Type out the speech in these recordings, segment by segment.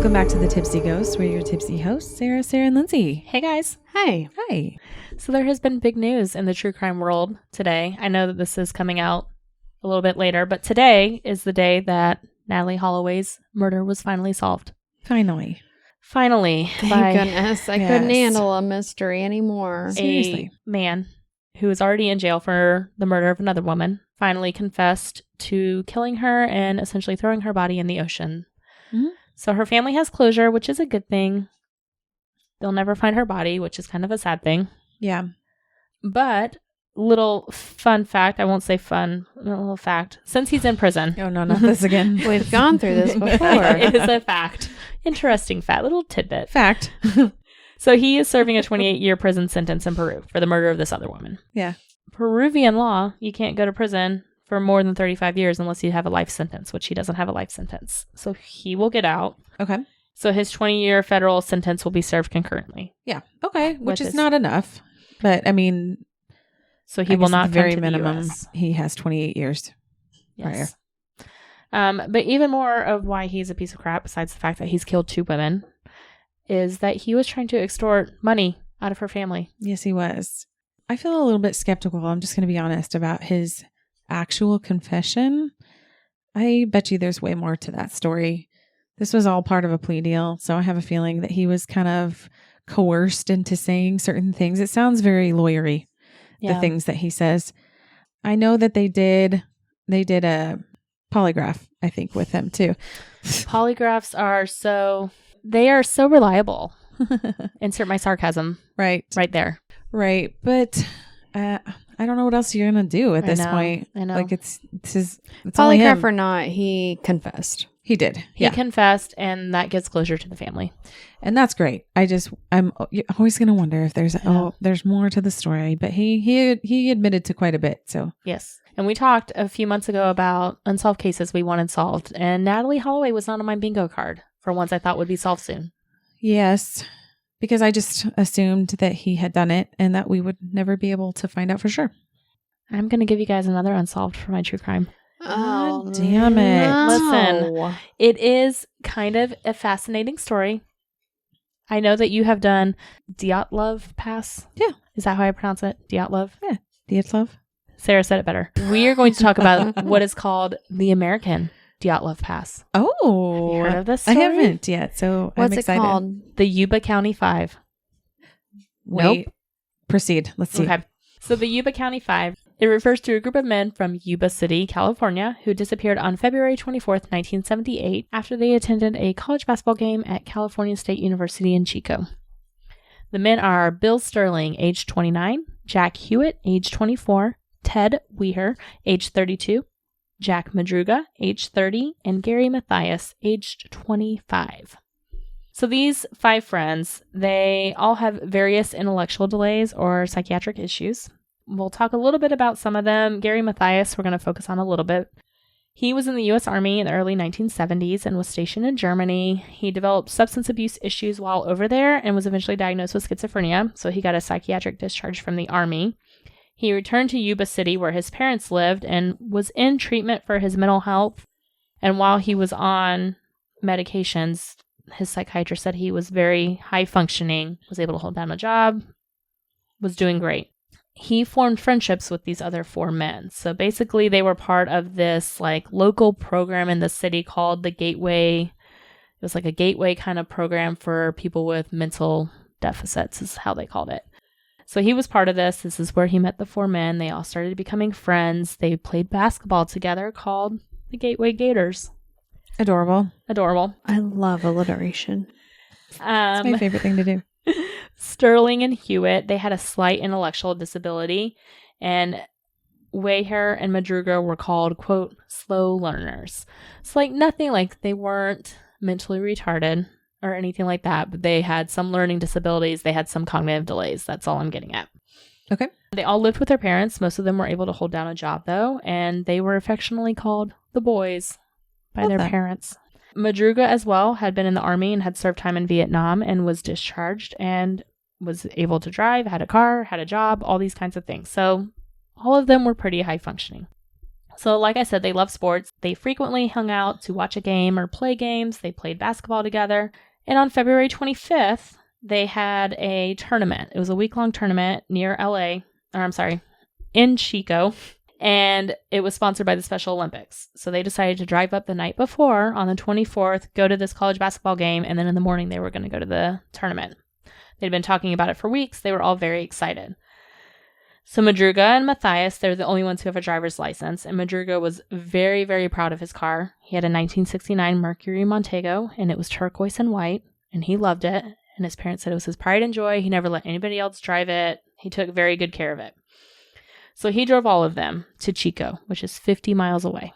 Welcome back to the Tipsy Ghost. We're your tipsy hosts, Sarah, and Lindsey. Hey guys. Hey. Hi. So there has been big news in the true crime world today. I know that this is coming out a little bit later, but today is the day that Natalee Holloway's murder was finally solved. Finally. Thank goodness. I couldn't handle a mystery anymore. Seriously. A man who was already in jail for the murder of another woman finally confessed to killing her and essentially throwing her body in the ocean. Mm-hmm. So her family has closure, which is a good thing. They'll never find her body, which is kind of a sad thing. Yeah. But little fun fact, I won't say fun, a little fact. Since he's in prison. Oh, no, not this again. We've gone through this before. It is a fact. Interesting fact, little tidbit. Fact. So he is serving a 28-year prison sentence in Peru for the murder of this other woman. Yeah. Peruvian law, you can't go to prison for more than 35 years unless you have a life sentence, which he doesn't have a life sentence. So he will get out. Okay. So his 20-year federal sentence will be served concurrently. Yeah. Okay. Which is not enough. But, I mean... So he will not very come to minimum. The US. He has 28 years. Yes. But even more of why he's a piece of crap, besides the fact that he's killed 2 women, is that he was trying to extort money out of her family. Yes, he was. I feel a little bit skeptical, I'm just going to be honest, about his actual confession. I bet you there's way more to that story. This was all part of a plea deal, so I have a feeling that he was kind of coerced into saying certain things. It sounds very lawyery, the things that he says. I know that they did a polygraph, I think, with him too. Polygraphs are so reliable. Insert my sarcasm. Right there. Right. But I don't know what else you're going to do at this point. I know. Like it's polygraph or not, he confessed. He did. He confessed, and that gives closure to the family. And that's great. I'm always going to wonder if there's more to the story, but he admitted to quite a bit. So yes. And we talked a few months ago about unsolved cases we wanted solved, and Natalee Holloway was not on my bingo card for ones I thought would be solved soon. Yes, because I just assumed that he had done it and that we would never be able to find out for sure. I'm going to give you guys another unsolved for my true crime. Oh, damn it. No. Listen, it is kind of a fascinating story. I know that you have done Dyatlov Pass. Yeah. Is that how I pronounce it? Dyatlov? Yeah. Dyatlov. Sarah said it better. We are going to talk about what is called the American Dyatlov Pass. Oh. Have you heard of this story? I haven't yet, so What's I'm excited. It called? The Yuba County 5. Wait. Nope. Proceed. Let's see. Okay. So the Yuba County 5, it refers to a group of men from Yuba City, California, who disappeared on February 24th, 1978, after they attended a college basketball game at California State University in Chico. The men are Bill Sterling, age 29, Jack Hewitt, age 24, Ted Weher, age 32, Jack Madruga, age 30, and Gary Mathias, aged 25. So these 5 friends, they all have various intellectual delays or psychiatric issues. We'll talk a little bit about some of them. Gary Mathias, we're going to focus on a little bit. He was in the U.S. Army in the early 1970s and was stationed in Germany. He developed substance abuse issues while over there and was eventually diagnosed with schizophrenia, so he got a psychiatric discharge from the Army. He returned to Yuba City where his parents lived and was in treatment for his mental health. And while he was on medications, his psychiatrist said he was very high functioning, was able to hold down a job, was doing great. He formed friendships with these other 4 men. So basically they were part of this local program in the city called the Gateway. It was like a gateway kind of program for people with mental deficits is how they called it. So he was part of this. This is where he met the 4 men. They all started becoming friends. They played basketball together called the Gateway Gators. Adorable. I love alliteration. It's my favorite thing to do. Sterling and Hewitt, they had a slight intellectual disability, and Weher and Madruga were called, quote, slow learners. It's nothing they weren't mentally retarded or anything like that, but they had some learning disabilities. They had some cognitive delays. That's all I'm getting at. Okay. They all lived with their parents. Most of them were able to hold down a job, though, and they were affectionately called the boys by their parents. Madruga as well had been in the Army and had served time in Vietnam and was discharged and was able to drive, had a car, had a job, all these kinds of things. So all of them were pretty high functioning. So like I said, they love sports. They frequently hung out to watch a game or play games. They played basketball together. And on February 25th, they had a tournament. It was a week-long tournament near in Chico. And it was sponsored by the Special Olympics. So they decided to drive up the night before on the 24th, go to this college basketball game, and then in the morning they were going to go to the tournament. They'd been talking about it for weeks. They were all very excited. So Madruga and Matthias, they're the only ones who have a driver's license. And Madruga was very, very proud of his car. He had a 1969 Mercury Montego, and it was turquoise and white, and he loved it. And his parents said it was his pride and joy. He never let anybody else drive it. He took very good care of it. So he drove all of them to Chico, which is 50 miles away.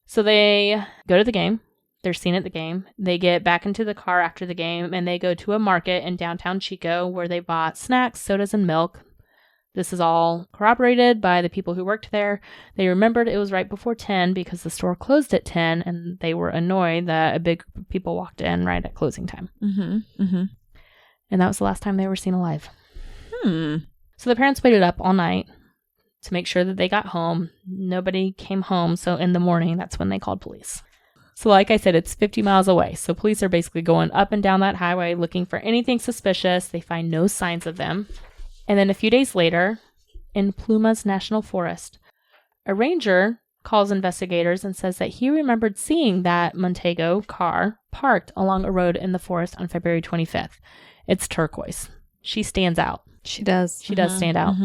So they go to the game. They're seen at the game. They get back into the car after the game, and they go to a market in downtown Chico where they bought snacks, sodas, and milk. This is all corroborated by the people who worked there. They remembered it was right before 10 because the store closed at 10, and they were annoyed that a big group of people walked in right at closing time. And that was the last time they were seen alive. So the parents waited up all night to make sure that they got home. Nobody came home, so in the morning, that's when they called police. So like I said, it's 50 miles away. So police are basically going up and down that highway looking for anything suspicious. They find no signs of them. And then a few days later, in Plumas National Forest, a ranger calls investigators and says that he remembered seeing that Montego car parked along a road in the forest on February 25th. It's turquoise. She stands out. She does. She does stand out.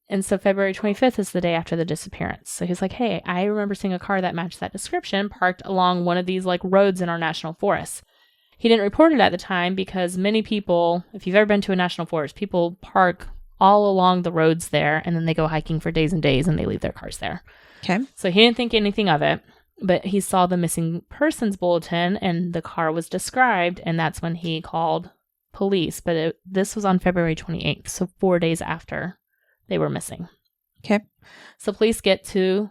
And so February 25th is the day after the disappearance. So he's like, hey, I remember seeing a car that matched that description parked along one of these like roads in our national forest. He didn't report it at the time because many people, if you've ever been to a national forest, people park all along the roads there and then they go hiking for days and days and they leave their cars there. Okay. So he didn't think anything of it, but he saw the missing persons bulletin and the car was described, and that's when he called police. But this was on February 28th, so 4 days after they were missing. Okay. So police get to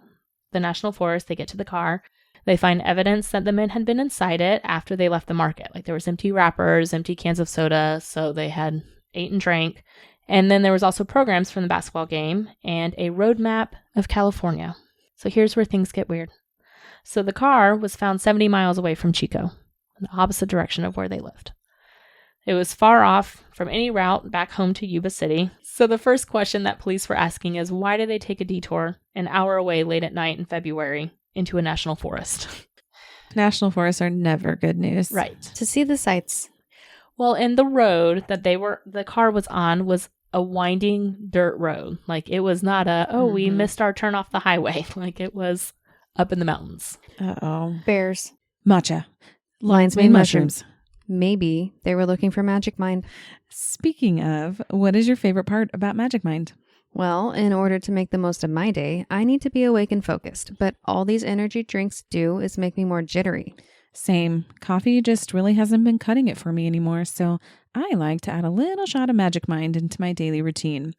the national forest. They get to the car. They find evidence that the men had been inside it after they left the market. Like there was empty wrappers, empty cans of soda. So they had ate and drank. And then there was also programs from the basketball game and a road map of California. So here's where things get weird. So the car was found 70 miles away from Chico, in the opposite direction of where they lived. It was far off from any route back home to Yuba City. So the first question that police were asking is, why did they take a detour an hour away late at night in February into a national forest? National forests are never good news. Right. To see the sights. Well, and the road that the car was on was a winding dirt road. Like it was not we missed our turn off the highway. Like it was up in the mountains. Uh-oh. Bears. Matcha. Lion's mane mane mushrooms. Maybe they were looking for Magic Mind. Speaking of, what is your favorite part about Magic Mind? Well, in order to make the most of my day, I need to be awake and focused. But all these energy drinks do is make me more jittery. Same. Coffee just really hasn't been cutting it for me anymore, so I like to add a little shot of Magic Mind into my daily routine.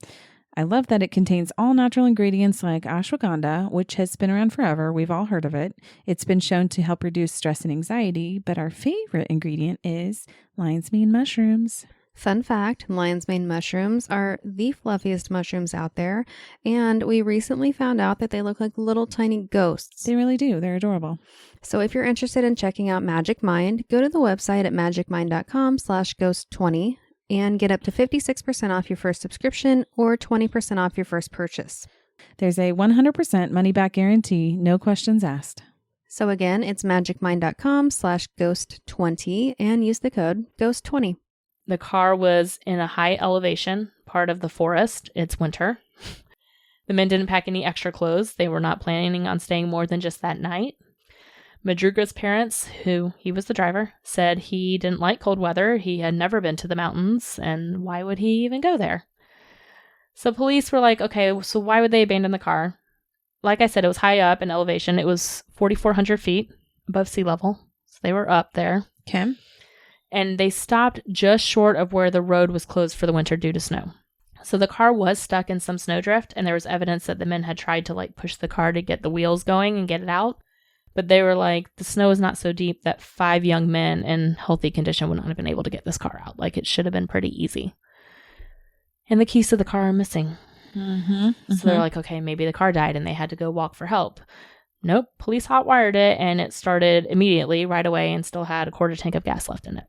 I love that it contains all natural ingredients like ashwagandha, which has been around forever. We've all heard of it. It's been shown to help reduce stress and anxiety, but our favorite ingredient is lion's mane mushrooms. Fun fact, lion's mane mushrooms are the fluffiest mushrooms out there, and we recently found out that they look like little tiny ghosts. They really do. They're adorable. So if you're interested in checking out Magic Mind, go to the website at magicmind.com/ghost20 and get up to 56% off your first subscription or 20% off your first purchase. There's a 100% money-back guarantee, no questions asked. So again, it's magicmind.com/ghost20 and use the code ghost20. The car was in a high elevation part of the forest. It's winter. The men didn't pack any extra clothes. They were not planning on staying more than just that night. Madruga's parents, who he was the driver, said he didn't like cold weather. He had never been to the mountains, and why would he even go there? So police were like, okay, so why would they abandon the car? Like I said, it was high up in elevation. It was 4,400 feet above sea level. So they were up there. Okay. And they stopped just short of where the road was closed for the winter due to snow. So the car was stuck in some snowdrift, and there was evidence that the men had tried to push the car to get the wheels going and get it out. But they were like, the snow is not so deep that 5 young men in healthy condition would not have been able to get this car out. It should have been pretty easy. And the keys to the car are missing. So they're like, okay, maybe the car died and they had to go walk for help. Nope. Police hotwired it and it started immediately right away and still had a quarter tank of gas left in it.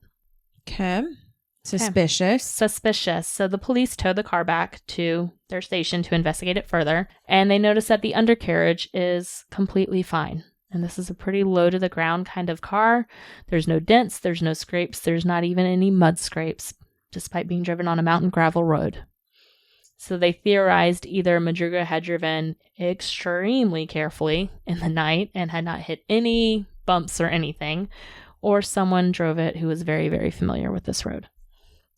Okay. Suspicious. So the police towed the car back to their station to investigate it further. And they noticed that the undercarriage is completely fine. And this is a pretty low to the ground kind of car. There's no dents. There's no scrapes. There's not even any mud scrapes, despite being driven on a mountain gravel road. So they theorized either Madruga had driven extremely carefully in the night and had not hit any bumps or anything, or someone drove it who was very, very familiar with this road.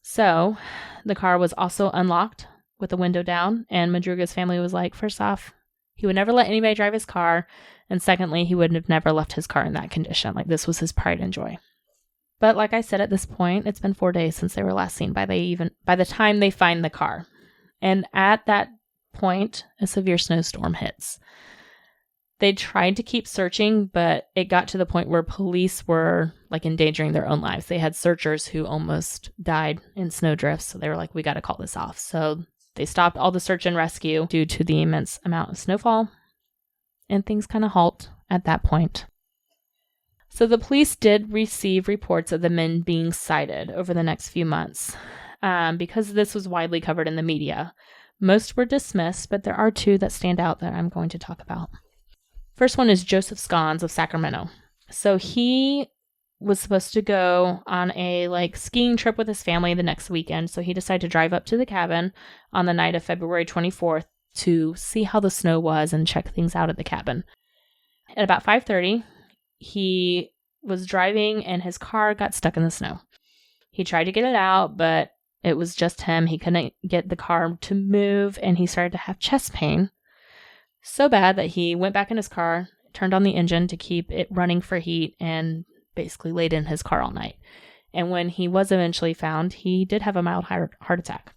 So the car was also unlocked with the window down, and Madruga's family was like, first off, he would never let anybody drive his car, and secondly, he would have never left his car in that condition. Like, this was his pride and joy. But like I said, at this point, it's been 4 days since they were last seen by the time they find the car. And at that point, a severe snowstorm hits. They tried to keep searching, but it got to the point where police were like endangering their own lives. They had searchers who almost died in snowdrifts. So they were like, we got to call this off. So they stopped all the search and rescue due to the immense amount of snowfall. And things kind of halt at that point. So the police did receive reports of the men being sighted over the next few months. Because this was widely covered in the media. Most were dismissed, but there are 2 that stand out that I'm going to talk about. First one is Joseph Scones of Sacramento. So he was supposed to go on a skiing trip with his family the next weekend. So he decided to drive up to the cabin on the night of February 24th to see how the snow was and check things out at the cabin. At about 5:30, he was driving and his car got stuck in the snow. He tried to get it out, but it was just him. He couldn't get the car to move, and he started to have chest pain so bad that he went back in his car, turned on the engine to keep it running for heat, and basically laid in his car all night. And when he was eventually found, he did have a mild heart attack.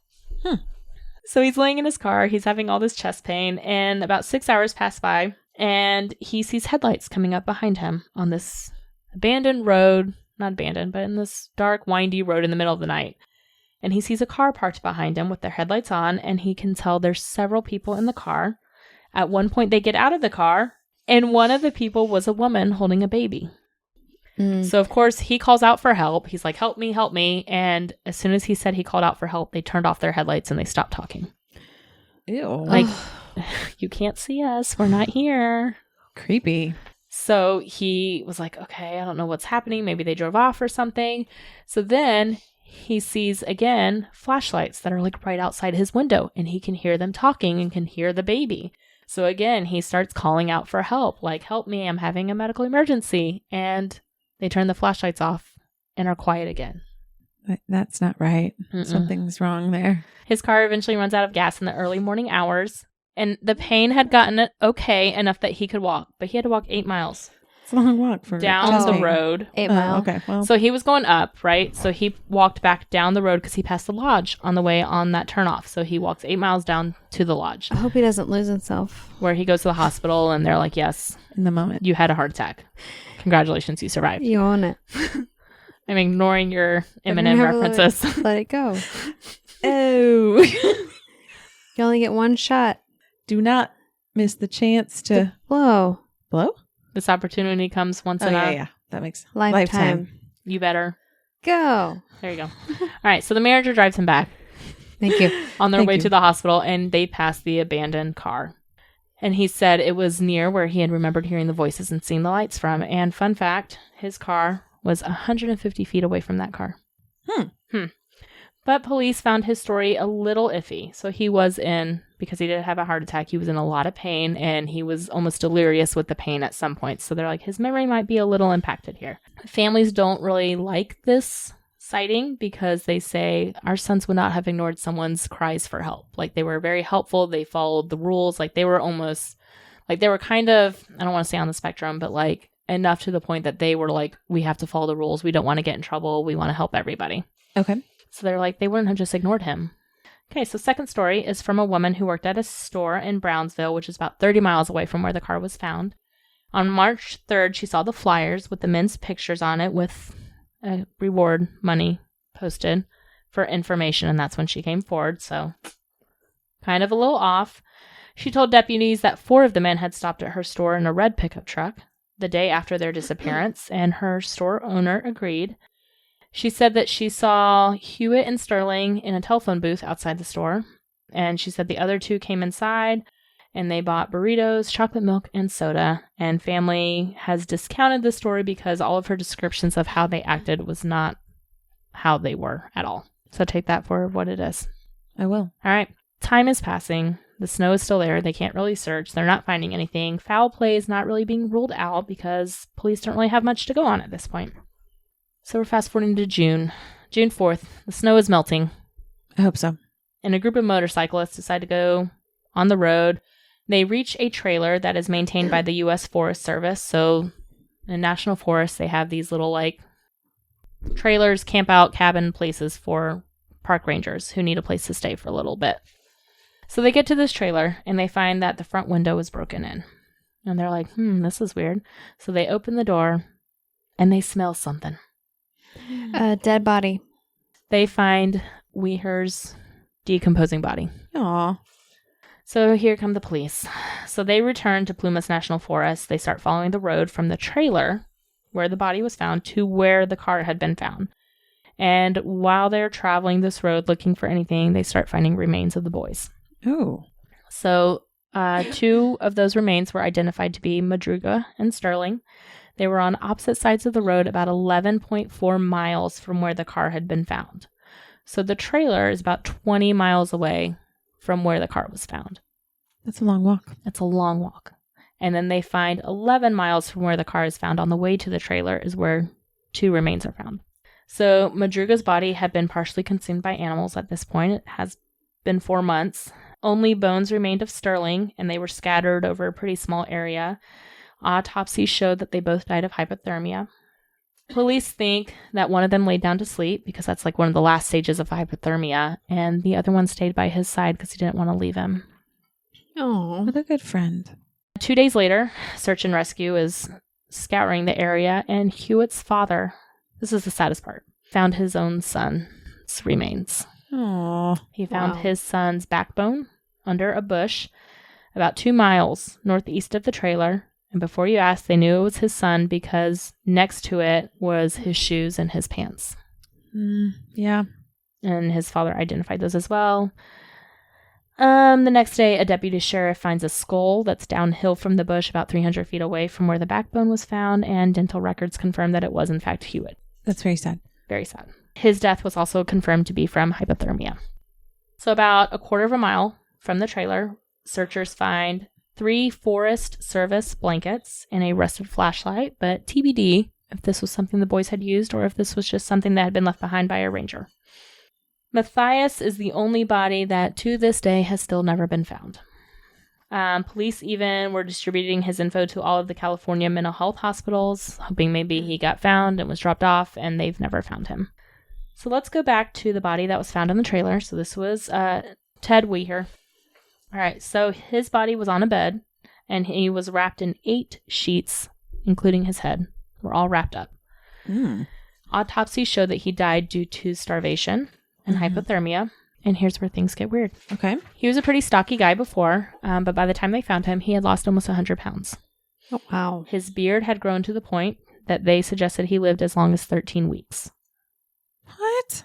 So he's laying in his car. He's having all this chest pain, and about 6 hours pass by, and he sees headlights coming up behind him on this abandoned road. Not abandoned, but in this dark, windy road in the middle of the night. And he sees a car parked behind him with their headlights on, and he can tell there's several people in the car. At one point, they get out of the car, and one of the people was a woman holding a baby. So, of course, he calls out for help. He's like, help me, help me. And as soon as he said he called out for help, they turned off their headlights and they stopped talking. Ew. Like, you can't see us. We're not here. Creepy. So he was like, okay, I don't know what's happening. Maybe they drove off or something. So then he sees, again, flashlights that are like right outside his window, and he can hear them talking and can hear the baby. So again, he starts calling out for help, like, help me, I'm having a medical emergency. And they turn the flashlights off and are quiet again. That's not right. Something's wrong there. His car eventually runs out of gas in the early morning hours. And the pain had gotten it okay enough that he could walk, but he had to walk 8 miles. It's a long walk for down the road. 8 miles. Okay. Well, so he was going up, right? So he walked back down the road because he passed the lodge on the way on that turnoff. So he walks 8 miles down to the lodge. I hope he doesn't lose himself. Where he goes to the hospital and they're like, yes, in the moment, you had a heart attack. Congratulations, you survived. You own it. I'm ignoring your Eminem references. Let it go. Oh. You only get one shot. Do not miss the chance to blow. Blow? This opportunity comes once in a... Yeah. That makes lifetime. You better. Go. There you go. All right. So the manager drives him back. Thank you. On their way to the hospital, and they pass the abandoned car. And he said it was near where he had remembered hearing the voices and seeing the lights from. And fun fact, his car was 150 feet away from that car. But police found his story a little iffy. So he was in, because he did have a heart attack, he was in a lot of pain, and he was almost delirious with the pain at some point. So they're like, his memory might be a little impacted here. Families don't really like this sighting because they say our sons would not have ignored someone's cries for help. Like, they were very helpful. They followed the rules. Like, they were almost, like, they were kind of, I don't want to say on the spectrum, but like enough to the point that they were like, we have to follow the rules. We don't want to get in trouble. We want to help everybody. Okay. So they're like, they wouldn't have just ignored him. Okay, so second story is from a woman who worked at a store in Brownsville, which is about 30 miles away from where the car was found. On March 3rd, she saw the flyers with the men's pictures on it with reward money posted for information, and that's when she came forward. So kind of a little off. She told deputies that 4 of the men had stopped at her store in a red pickup truck the day after their disappearance, and her store owner agreed. She said that she saw Hewitt and Sterling in a telephone booth outside the store, and she said the other 2 came inside, and they bought burritos, chocolate milk, and soda, and family has discounted the story because all of her descriptions of how they acted was not how they were at all. So take that for what it is. I will. All right. Time is passing. The snow is still there. They can't really search. They're not finding anything. Foul play is not really being ruled out because police don't really have much to go on at this point. So we're fast forwarding to June 4th. The snow is melting. I hope so. And a group of motorcyclists decide to go on the road. They reach a trailer that is maintained by the U.S. Forest Service. So in National Forest, they have these little trailers, camp out, cabin places for park rangers who need a place to stay for a little bit. So they get to this trailer and they find that the front window is broken in. And they're like, this is weird. So they open the door and they smell something. A dead body. They find Weher's decomposing body. Aw. So here come the police. So they return to Plumas National Forest. They start following the road from the trailer where the body was found to where the car had been found. And while they're traveling this road looking for anything, they start finding remains of the boys. Oh. So 2 of those remains were identified to be Madruga and Sterling. They were on opposite sides of the road about 11.4 miles from where the car had been found. So the trailer is about 20 miles away from where the car was found. That's a long walk. It's a long walk. And then they find 11 miles from where the car is found on the way to the trailer is where 2 remains are found. So Madruga's body had been partially consumed by animals at this point. It has been 4 months. Only bones remained of Sterling, and they were scattered over a pretty small area. Autopsy showed that they both died of hypothermia. Police think that one of them laid down to sleep because that's one of the last stages of hypothermia, and the other one stayed by his side because he didn't want to leave him. Oh, what a good friend. 2 days later, search and rescue is scouring the area, and Hewitt's father, this is the saddest part, found his own son's remains. Oh, he found his son's backbone under a bush about 2 miles northeast of the trailer. And before you ask, they knew it was his son because next to it was his shoes and his pants. Yeah. And his father identified those as well. The next day, a deputy sheriff finds a skull that's downhill from the bush about 300 feet away from where the backbone was found, and dental records confirm that it was, in fact, Hewitt. That's very sad. Very sad. His death was also confirmed to be from hypothermia. So about a quarter of a mile from the trailer, searchers find 3 Forest Service blankets and a rusted flashlight, but TBD if this was something the boys had used or if this was just something that had been left behind by a ranger. Matthias is the only body that to this day has still never been found. Police even were distributing his info to all of the California mental health hospitals, hoping maybe he got found and was dropped off, and they've never found him. So let's go back to the body that was found in the trailer. So this was Ted Weher. All right, so his body was on a bed, and he was wrapped in 8 sheets, including his head. Were all wrapped up. Autopsy showed that he died due to starvation and hypothermia. And here's where things get weird. Okay. He was a pretty stocky guy before, but by the time they found him, he had lost almost 100 pounds. Oh, wow. His beard had grown to the point that they suggested he lived as long as 13 weeks. What?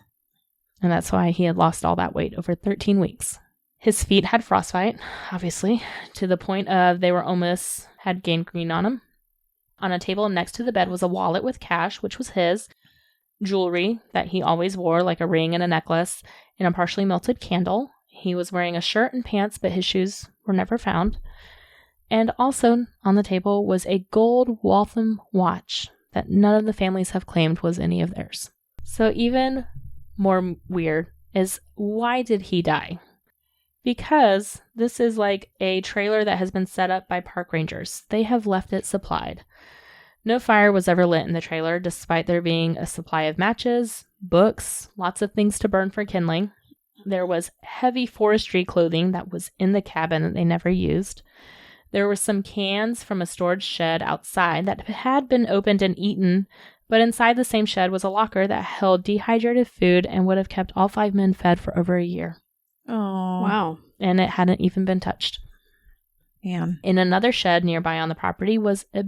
And that's why he had lost all that weight over 13 weeks. His feet had frostbite, obviously, to the point of they were almost had gangrene on them. On a table next to the bed was a wallet with cash, which was his, jewelry that he always wore, like a ring and a necklace, and a partially melted candle. He was wearing a shirt and pants, but his shoes were never found. And also on the table was a gold Waltham watch that none of the families have claimed was any of theirs. So even more weird is, why did he die? Because this is like a trailer that has been set up by park rangers. They have left it supplied. No fire was ever lit in the trailer, despite there being a supply of matches, books, lots of things to burn for kindling. There was heavy forestry clothing that was in the cabin that they never used. There were some cans from a storage shed outside that had been opened and eaten, but inside the same shed was a locker that held dehydrated food and would have kept all 5 men fed for over a year. Oh. Wow. And it hadn't even been touched. Man. In another shed nearby on the property was a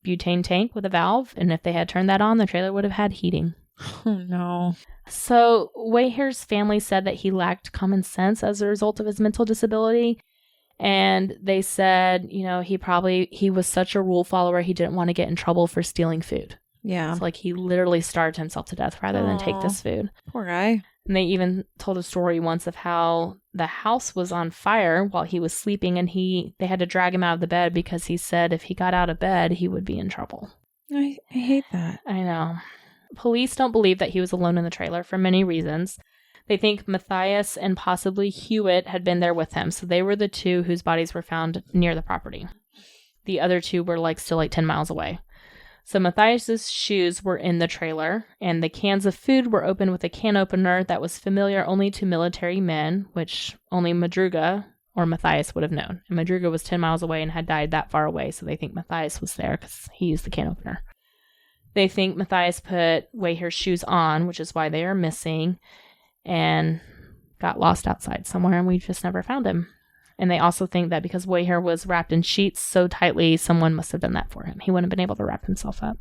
butane tank with a valve, and if they had turned that on, the trailer would have had heating. Oh, no. So Wayhair's family said that he lacked common sense as a result of his mental disability. And they said, he was such a rule follower, he didn't want to get in trouble for stealing food. Yeah. So, like, he literally starved himself to death rather than take this food. Poor guy. And they even told a story once of how the house was on fire while he was sleeping, and they had to drag him out of the bed because he said if he got out of bed, he would be in trouble. I hate that. I know. Police don't believe that he was alone in the trailer for many reasons. They think Matthias and possibly Hewitt had been there with him, so they were the two whose bodies were found near the property. The other two were still 10 miles away. So Matthias's shoes were in the trailer, and the cans of food were opened with a can opener that was familiar only to military men, which only Madruga or Matthias would have known. And Madruga was 10 miles away and had died that far away, so they think Matthias was there because he used the can opener. They think Matthias put Wayhair's shoes on, which is why they are missing, and got lost outside somewhere, and we just never found him. And they also think that because Wayhair was wrapped in sheets so tightly, someone must have done that for him. He wouldn't have been able to wrap himself up.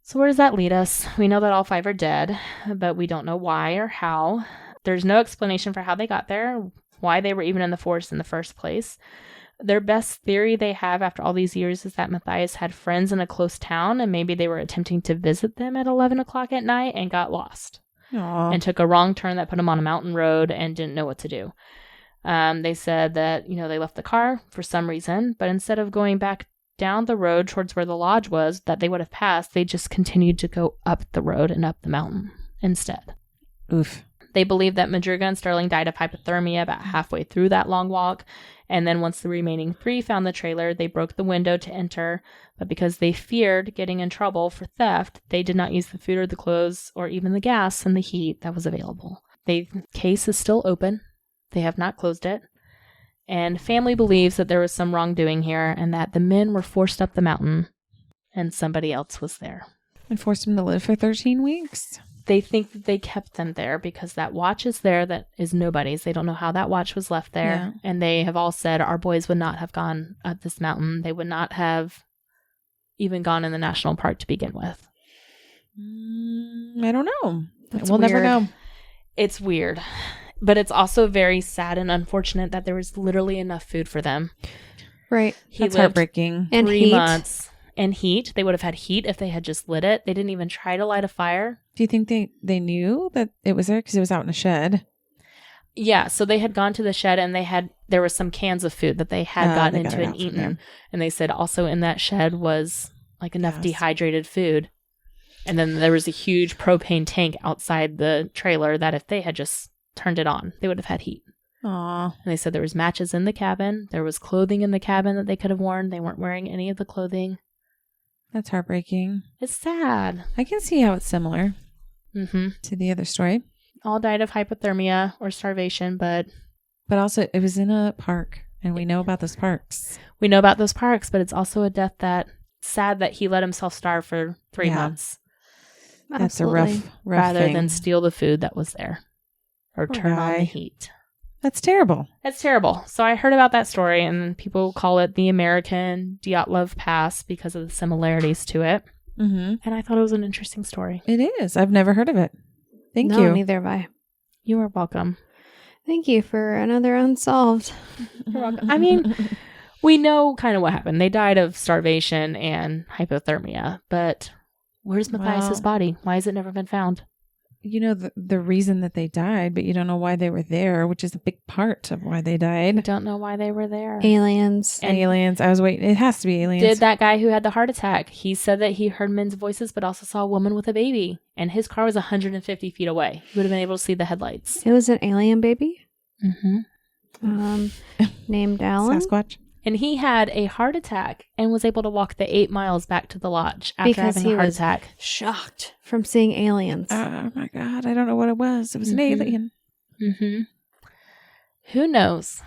So where does that lead us? We know that all 5 are dead, but we don't know why or how. There's no explanation for how they got there, why they were even in the forest in the first place. Their best theory they have after all these years is that Matthias had friends in a close town, and maybe they were attempting to visit them at 11 o'clock at night and got lost. Aww. And took a wrong turn that put them on a mountain road and didn't know what to do. They said that, they left the car for some reason, but instead of going back down the road towards where the lodge was that they would have passed, they just continued to go up the road and up the mountain instead. Oof. They believe that Madruga and Sterling died of hypothermia about halfway through that long walk, and then once the remaining 3 found the trailer, they broke the window to enter, but because they feared getting in trouble for theft, they did not use the food or the clothes or even the gas and the heat that was available. The case is still open. They have not closed it. And family believes that there was some wrongdoing here and that the men were forced up the mountain and somebody else was there. And forced him to live for 13 weeks? They think that they kept them there because that watch is there that is nobody's. They don't know how that watch was left there. Yeah. And they have all said our boys would not have gone up this mountain. They would not have even gone in the national park to begin with. I don't know. That's we'll never weird. know. It's weird. But it's also very sad and unfortunate that there was literally enough food for them. Right. He That's lived heartbreaking. And 3 heat. months. And heat. They would have had heat if they had just lit it. They didn't even try to light a fire. Do you think they knew that it was there because it was out in a shed? Yeah, so they had gone to the shed and there were some cans of food that they had gotten they got into it and out from eaten. there. And they said also in that shed was enough Yes. dehydrated food. And then there was a huge propane tank outside the trailer that if they had just turned it on, they would have had heat. Aw. And they said there was matches in the cabin. There was clothing in the cabin that they could have worn. They weren't wearing any of the clothing. That's heartbreaking. It's sad. I can see how it's similar Mm-hmm. to the other story. All died of hypothermia or starvation, but But also, it was in a park, and we know about those parks. we know about those parks, but it's also a death that sad that he let himself starve for 3 Yeah. months That's a Absolutely. rough rather thing. than steal the food that was there or Poor turn on guy. the heat. That's terrible. It's terrible. So I heard about that story, and people call it the American Dyatlov Pass because of the similarities to it. Mm-hmm. And I thought it was an interesting story. It is. I've never heard of it. Thank No, you. neither have I. You are welcome. Thank you for another Unsolved. You're welcome. I mean, we know kind of what happened. They died of starvation and hypothermia, but where's Matthias's Well- body? Why has it never been found? You know the reason that they died, but you don't know why they were there, which is a big part of why they I died. don't know why they were there. Aliens. And Aliens. I was waiting. It has to be aliens. did that guy who had the heart attack. He said that he heard men's voices, but also saw a woman with a baby. And his car was 150 feet away. He would have been able to see the headlights. It was an alien baby Mm-hmm. named Alan. Sasquatch? And he had a heart attack and was able to walk the 8 miles back to the lodge after Because having he a heart was attack. shocked from seeing aliens. Oh my God. I don't know what it was. It was an Mhm. alien. Mm-hmm. Who knows?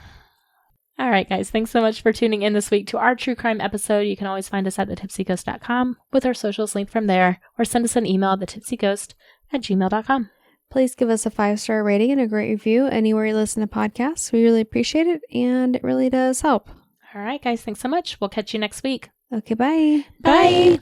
All right, guys. Thanks so much for tuning in this week to our true crime episode. You can always find us at thetipsyghost.com with our socials linked from there, or send us an email at thetipsyghost@gmail.com. Please give us a 5-star rating and a great review anywhere you listen to podcasts. We really appreciate it, and it really does help. All right, guys. Thanks so much. We'll catch you next week. Okay, bye. Bye.